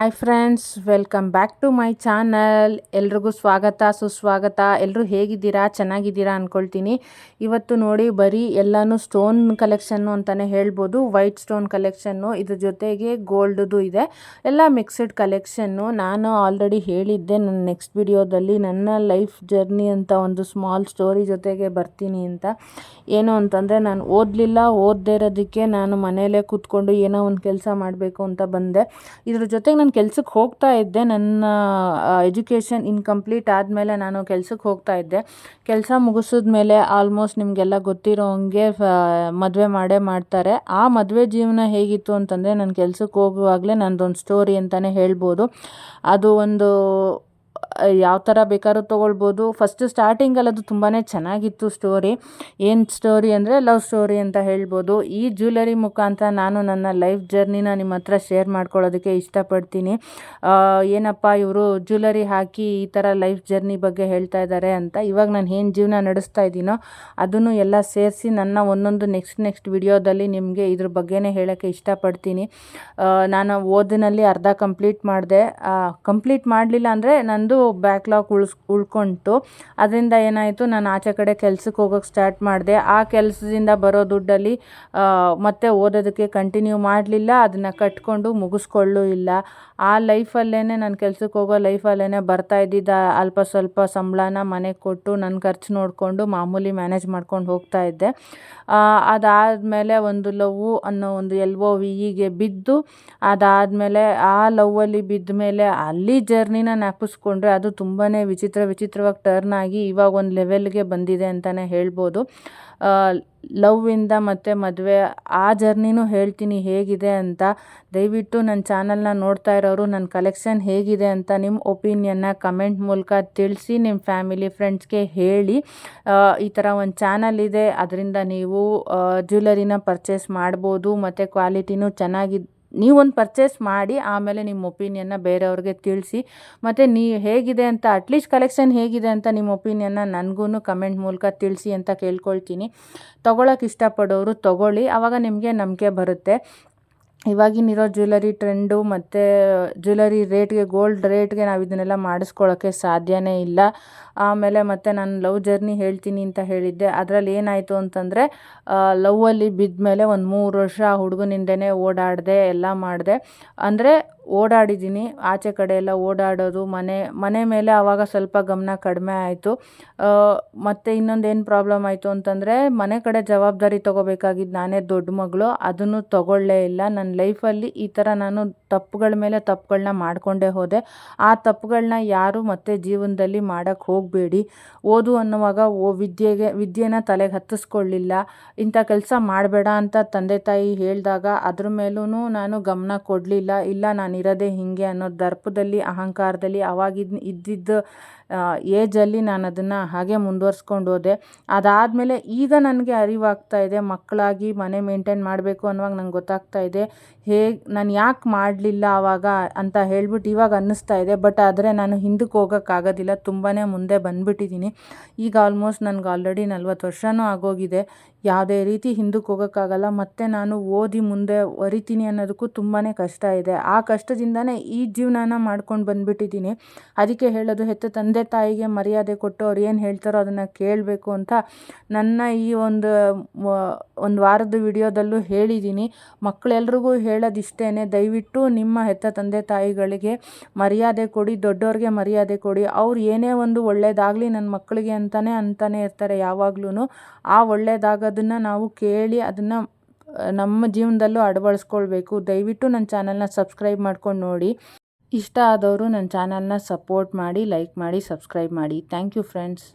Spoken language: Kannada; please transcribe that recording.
Hi friends, welcome back to my channel. ಎಲ್ರಿಗೂ ಸ್ವಾಗತ ಸುಸ್ವಾಗತ. ಎಲ್ಲರೂ ಹೇಗಿದ್ದೀರಾ? ಚೆನ್ನಾಗಿದ್ದೀರಾ ಅಂದ್ಕೊಳ್ತೀನಿ. ಇವತ್ತು ನೋಡಿ ಬರೀ ಎಲ್ಲನೂ ಸ್ಟೋನ್ ಕಲೆಕ್ಷನ್ನು ಅಂತಲೇ ಹೇಳ್ಬೋದು. ವೈಟ್ ಸ್ಟೋನ್ ಕಲೆಕ್ಷನ್ನು, ಇದ್ರ ಜೊತೆಗೆ ಗೋಲ್ಡ್ದು ಇದೆ. ಎಲ್ಲ ಮಿಕ್ಸ್ಡ್ ಕಲೆಕ್ಷನ್ನು. ನಾನು ಆಲ್ರೆಡಿ ಹೇಳಿದ್ದೆ ನನ್ನ ನೆಕ್ಸ್ಟ್ ವಿಡಿಯೋದಲ್ಲಿ ನನ್ನ ಲೈಫ್ ಜರ್ನಿ ಅಂತ ಒಂದು ಸ್ಮಾಲ್ ಸ್ಟೋರಿ ಜೊತೆಗೆ ಬರ್ತೀನಿ ಅಂತ. ಏನು ಅಂತಂದರೆ, ನಾನು ಓದದೇ ಇರೋದಕ್ಕೆ ನಾನು ಮನೆಯಲ್ಲೇ ಕೂತ್ಕೊಂಡು ಏನೋ ಒಂದು ಕೆಲಸ ಮಾಡಬೇಕು ಅಂತ ಬಂದೆ. ಇದ್ರ ಜೊತೆಗೆ ನಾನು ಕೆಲ್ಸಕ್ಕೆ ಹೋಗ್ತಾ ಇದ್ದೆ. ನನ್ನ ಎಜುಕೇಷನ್ ಇನ್ಕಂಪ್ಲೀಟ್ ಆದಮೇಲೆ ನಾನು ಕೆಲ್ಸಕ್ಕೆ ಹೋಗ್ತಾ ಇದ್ದೆ. ಕೆಲಸ ಮುಗಿಸಿದ್ಮೇಲೆ ಆಲ್ಮೋಸ್ಟ್ ನಿಮಗೆಲ್ಲ ಗೊತ್ತಿರೋ ಹಂಗೆ ಮದುವೆ ಮಾಡ್ತಾರೆ. ಆ ಮದುವೆ ಜೀವನ ಹೇಗಿತ್ತು ಅಂತಂದರೆ, ನಾನು ಕೆಲ್ಸಕ್ಕೆ ಹೋಗುವಾಗಲೇ ನಂದೊಂದು ಸ್ಟೋರಿ ಅಂತಲೇ ಹೇಳ್ಬೋದು. ಅದು ಒಂದು ಯಾವ ಥರ ಬೇಕಾದ್ರೂ ತೊಗೊಳ್ಬೋದು. ಫಸ್ಟು ಸ್ಟಾರ್ಟಿಂಗಲ್ಲಿ ಅದು ತುಂಬಾ ಚೆನ್ನಾಗಿತ್ತು ಸ್ಟೋರಿ. ಏನು ಸ್ಟೋರಿ ಅಂದರೆ ಲವ್ ಸ್ಟೋರಿ ಅಂತ ಹೇಳ್ಬೋದು. ಈ ಜ್ಯುವೆಲರಿ ಮುಖಾಂತರ ನಾನು ನನ್ನ ಲೈಫ್ ಜರ್ನಿನ ನಿಮ್ಮ ಹತ್ರ ಶೇರ್ ಮಾಡ್ಕೊಳ್ಳೋದಕ್ಕೆ ಇಷ್ಟಪಡ್ತೀನಿ. ಏನಪ್ಪ ಇವರು ಜ್ಯುವೆಲರಿ ಹಾಕಿ ಈ ಥರ ಲೈಫ್ ಜರ್ನಿ ಬಗ್ಗೆ ಹೇಳ್ತಾ ಇದ್ದಾರೆ ಅಂತ. ಇವಾಗ ನಾನು ಏನು ಜೀವನ ನಡೆಸ್ತಾ ಇದ್ದೀನೋ ಅದನ್ನು ಎಲ್ಲ ಸೇರಿಸಿ ನನ್ನ ಒಂದೊಂದು ನೆಕ್ಸ್ಟ್ ವಿಡಿಯೋದಲ್ಲಿ ನಿಮಗೆ ಇದ್ರ ಬಗ್ಗೆನೇ ಹೇಳೋಕ್ಕೆ ಇಷ್ಟಪಡ್ತೀನಿ. ನಾನು ಓದಿನಲ್ಲಿ ಅರ್ಧ ಕಂಪ್ಲೀಟ್ ಮಾಡಿದೆ. ಕಂಪ್ಲೀಟ್ ಮಾಡಲಿಲ್ಲ ಅಂದರೆ ನಂದು ಬ್ಯಾಕ್ಲಾಗ್ ಉಳ್ಕೊಂತು. ಅದರಿಂದ ಏನಾಯಿತು, ನಾನು ಆಚೆ ಕಡೆ ಕೆಲ್ಸಕ್ಕೆ ಹೋಗೋಕ್ಕೆ ಸ್ಟಾರ್ಟ್ ಮಾಡಿದೆ. ಆ ಕೆಲಸದಿಂದ ಬರೋ ದುಡ್ಡಲ್ಲಿ ಮತ್ತೆ ಓದೋದಕ್ಕೆ ಕಂಟಿನ್ಯೂ ಮಾಡಲಿಲ್ಲ. ಅದನ್ನು ಕಟ್ಕೊಂಡು ಮುಗಿಸ್ಕೊಳ್ಳೂ ಇಲ್ಲ. ಆ ಲೈಫಲ್ಲೇ ನಾನು ಕೆಲ್ಸಕ್ಕೆ ಹೋಗೋ ಲೈಫಲ್ಲೇ ಬರ್ತಾ ಇದ್ದಿದ್ದ ಅಲ್ಪ ಸ್ವಲ್ಪ ಸಂಬಳನ ಮನೆಗೆ ಕೊಟ್ಟು ನನ್ನ ಖರ್ಚು ನೋಡಿಕೊಂಡು ಮಾಮೂಲಿ ಮ್ಯಾನೇಜ್ ಮಾಡ್ಕೊಂಡು ಹೋಗ್ತಾ ಇದ್ದೆ. ಅದಾದಮೇಲೆ ಒಂದು ಲವ್ವು ಅನ್ನೋ ಒಂದು LOVEಗೆ ಬಿದ್ದು, ಅದಾದಮೇಲೆ ಆ ಲವ್ವಲ್ಲಿ ಬಿದ್ದ ಮೇಲೆ ಅಲ್ಲಿ ಜರ್ನಿನ ಜ್ಞಾಪಿಸ್ಕೊಂಡ್ರೆ ಅದು ತುಂಬಾ ವಿಚಿತ್ರವಾಗಿ ಟರ್ನ್ ಆಗಿ ಇವಾಗ ಒಂದು ಲೆವೆಲ್ಗೆ ಬಂದಿದೆ ಅಂತಲೇ ಹೇಳ್ಬೋದು. ಲವ್ವಿಂದ ಮತ್ತು ಮದುವೆ ಆ ಜರ್ನಿನೂ ಹೇಳ್ತೀನಿ ಹೇಗಿದೆ ಅಂತ. ದಯವಿಟ್ಟು ನನ್ನ ಚಾನಲ್ನ ನೋಡ್ತಾ ಇರೋರು ನನ್ನ ಕಲೆಕ್ಷನ್ ಹೇಗಿದೆ ಅಂತ ನಿಮ್ಮ ಒಪಿನಿಯನ್ನ ಕಮೆಂಟ್ ಮೂಲಕ ತಿಳಿಸಿ. ನಿಮ್ಮ ಫ್ಯಾಮಿಲಿ ಫ್ರೆಂಡ್ಸ್ಗೆ ಹೇಳಿ. ಈ ಥರ ಒಂದು ಚಾನಲ್ ಇದೆ, ಅದರಿಂದ ನೀವು ಜ್ಯುವೆಲರಿನ ಪರ್ಚೇಸ್ ಮಾಡ್ಬೋದು ಮತ್ತು ಕ್ವಾಲಿಟಿನೂ ನೀವೊಂದು ಪರ್ಚೇಸ್ ಮಾಡಿ ಆಮೇಲೆ ನಿಮ್ಮ ಒಪಿನಿಯನ್ನ ಬೇರೆಯವ್ರಿಗೆ ತಿಳಿಸಿ. ಮತ್ತು ಹೇಗಿದೆ ಅಂತ, ಅಟ್ಲೀಸ್ಟ್ ಕಲೆಕ್ಷನ್ ಹೇಗಿದೆ ಅಂತ ನಿಮ್ಮ ಒಪಿನಿಯನ್ನ ನನಗೂ ಕಮೆಂಟ್ ಮೂಲಕ ತಿಳಿಸಿ ಅಂತ ಕೇಳ್ಕೊಳ್ತೀನಿ. ತೊಗೊಳಕ್ಕೆ ಇಷ್ಟಪಡೋರು ತೊಗೊಳ್ಳಿ, ಆವಾಗ ನಿಮಗೆ ನಂಬಿಕೆ ಬರುತ್ತೆ. ಇವಾಗಿನಿರೋ ಜ್ಯುವೆಲರಿ ಟ್ರೆಂಡು ಮತ್ತು ಜ್ಯುವೆಲರಿ ರೇಟ್ಗೆ, ಗೋಲ್ಡ್ ರೇಟ್ಗೆ ನಾವು ಇದನ್ನೆಲ್ಲ ಮಾಡಿಸ್ಕೊಳ್ಳೋಕ್ಕೆ ಸಾಧ್ಯನೇ ಇಲ್ಲ. ಆಮೇಲೆ ಮತ್ತು ನಾನು ಲವ್ ಜರ್ನಿ ಹೇಳ್ತೀನಿ ಅಂತ ಹೇಳಿದ್ದೆ. ಅದರಲ್ಲಿ ಏನಾಯಿತು ಅಂತಂದರೆ, ಲವ್ವಲ್ಲಿ ಬಿದ್ದ ಮೇಲೆ ಒಂದು 3 ವರ್ಷ ಹುಡುಗನಿಂದನೇ ಓಡಾಡಿದೆ, ಎಲ್ಲ ಮಾಡಿದೆ. ಅಂದರೆ ಓಡಾಡಿದ್ದೀನಿ, ಆಚೆ ಕಡೆ ಎಲ್ಲ ಓಡಾಡೋದು, ಮನೆ ಮೇಲೆ ಆವಾಗ ಸ್ವಲ್ಪ ಗಮನ ಕಡಿಮೆ ಆಯಿತು. ಮತ್ತು ಇನ್ನೊಂದೇನು ಪ್ರಾಬ್ಲಮ್ ಆಯಿತು ಅಂತಂದರೆ, ಮನೆ ಕಡೆ ಜವಾಬ್ದಾರಿ ತೊಗೋಬೇಕಾಗಿದ್ದು ನಾನೇ ದೊಡ್ಡ ಮಗಳು, ಅದನ್ನು ತೊಗೊಳ್ಳೇ ಇಲ್ಲ. ನನ್ನ ಲೈಫಲ್ಲಿ ಈ ಥರ ನಾನು ತಪ್ಪುಗಳ ಮೇಲೆ ತಪ್ಪುಗಳನ್ನ ಮಾಡಿಕೊಂಡೇ ಹೋದೆ. ಆ ತಪ್ಪುಗಳನ್ನ ಯಾರು ಮತ್ತೆ ಜೀವನದಲ್ಲಿ ಮಾಡೋಕ್ಕೆ ಹೋಗಬೇಡಿ. ಓದು ಅನ್ನುವಾಗ ವಿದ್ಯೆನ ತಲೆಗೆ ಹತ್ತಿಸ್ಕೊಳ್ಳಿಲ್ಲ. ಇಂಥ ಕೆಲಸ ಮಾಡಬೇಡ ಅಂತ ತಂದೆ ತಾಯಿ ಹೇಳಿದಾಗ ಅದ್ರ ಮೇಲೂ ನಾನು ಗಮನ ಕೊಡಲಿಲ್ಲ. ಇಲ್ಲ, ನಾನಿರೋದೇ ಹೀಗೆ ಅನ್ನೋ ದರ್ಪದಲ್ಲಿ, ಅಹಂಕಾರದಲ್ಲಿ ಇದ್ದಿದ್ದ ಏಜಲ್ಲಿ ನಾನು ಅದನ್ನು ಹಾಗೆ ಮುಂದುವರ್ಸ್ಕೊಂಡು ಹೋದೆ. ಅದಾದಮೇಲೆ ಈಗ ನನಗೆ ಅರಿವಾಗ್ತಾ ಇದೆ, ಮಕ್ಕಳಾಗಿ ಮನೆ ಮೇಂಟೈನ್ ಮಾಡಬೇಕು ಅನ್ನುವಾಗ ನಂಗೆ ಗೊತ್ತಾಗ್ತಾ ಇದೆ ನಾನು ಯಾಕೆ ಮಾಡಲಿಲ್ಲ ಆವಾಗ ಅಂತ ಹೇಳ್ಬಿಟ್ಟು ಇವಾಗ ಅನ್ನಿಸ್ತಾ ಇದೆ. ಬಟ್ ಆದರೆ ನಾನು ಹಿಂದಕ್ಕೆ ಹೋಗೋಕ್ಕಾಗೋದಿಲ್ಲ, ತುಂಬಾ ಮುಂದೆ ಬಂದುಬಿಟ್ಟಿದ್ದೀನಿ. ಈಗ ಆಲ್ಮೋಸ್ಟ್ ನನಗೆ ಆಲ್ರೆಡಿ 40 ವರ್ಷವೂ ಆಗೋಗಿದೆ. ಯಾವುದೇ ರೀತಿ ಹಿಂದಕ್ಕೆ ಹೋಗೋಕ್ಕಾಗಲ್ಲ. ಮತ್ತು ನಾನು ಓದಿ ಮುಂದೆ ವರಿತೀನಿ ಅನ್ನೋದಕ್ಕೂ ತುಂಬಾ ಕಷ್ಟ ಇದೆ. ಆ ಕಷ್ಟದಿಂದನೇ ಈ ಜೀವನನ ಮಾಡ್ಕೊಂಡು ಬಂದುಬಿಟ್ಟಿದ್ದೀನಿ. ಅದಕ್ಕೆ ಹೇಳೋದು, ಹೆತ್ತ ತಂದೆ ತಾಯಿಗೆ ಮರ್ಯಾದೆ ಕೊಟ್ಟು ಅವ್ರು ಏನು ಹೇಳ್ತಾರೋ ಅದನ್ನು ಕೇಳಬೇಕು ಅಂತ ನನ್ನ ಈ ಒಂದು ವಾರದ ವಿಡಿಯೋದಲ್ಲೂ ಹೇಳಿದ್ದೀನಿ. ಮಕ್ಕಳೆಲ್ರಿಗೂ ಹೇಳೋದಿಷ್ಟೇ, ದಯವಿಟ್ಟು ನಿಮ್ಮ ಹೆತ್ತ ತಂದೆ ತಾಯಿಗಳಿಗೆ ಮರ್ಯಾದೆ ಕೊಡಿ, ದೊಡ್ಡವ್ರಿಗೆ ಮರ್ಯಾದೆ ಕೊಡಿ. ಅವ್ರು ಏನೇ ಒಂದು ಒಳ್ಳೇದಾಗಲಿ ನನ್ನ ಮಕ್ಕಳಿಗೆ ಅಂತಾನೆ ಇರ್ತಾರೆ ಯಾವಾಗ್ಲೂ. ಆ ಒಳ್ಳೇದಾಗೋದನ್ನು ನಾವು ಕೇಳಿ ಅದನ್ನು ನಮ್ಮ ಜೀವನದಲ್ಲೂ ಅಳವಡಿಸ್ಕೊಳ್ಬೇಕು. ದಯವಿಟ್ಟು ನನ್ನ ಚಾನಲ್ನ ಸಬ್ಸ್ಕ್ರೈಬ್ ಮಾಡ್ಕೊಂಡು ನೋಡಿ. ಇಷ್ಟ ಆದವರು ನನ್ನ ಚಾನಲ್ನ ಸಪೋರ್ಟ್ ಮಾಡಿ, ಲೈಕ್ ಮಾಡಿ, ಸಬ್ಸ್ಕ್ರೈಬ್ ಮಾಡಿ. Thank you friends.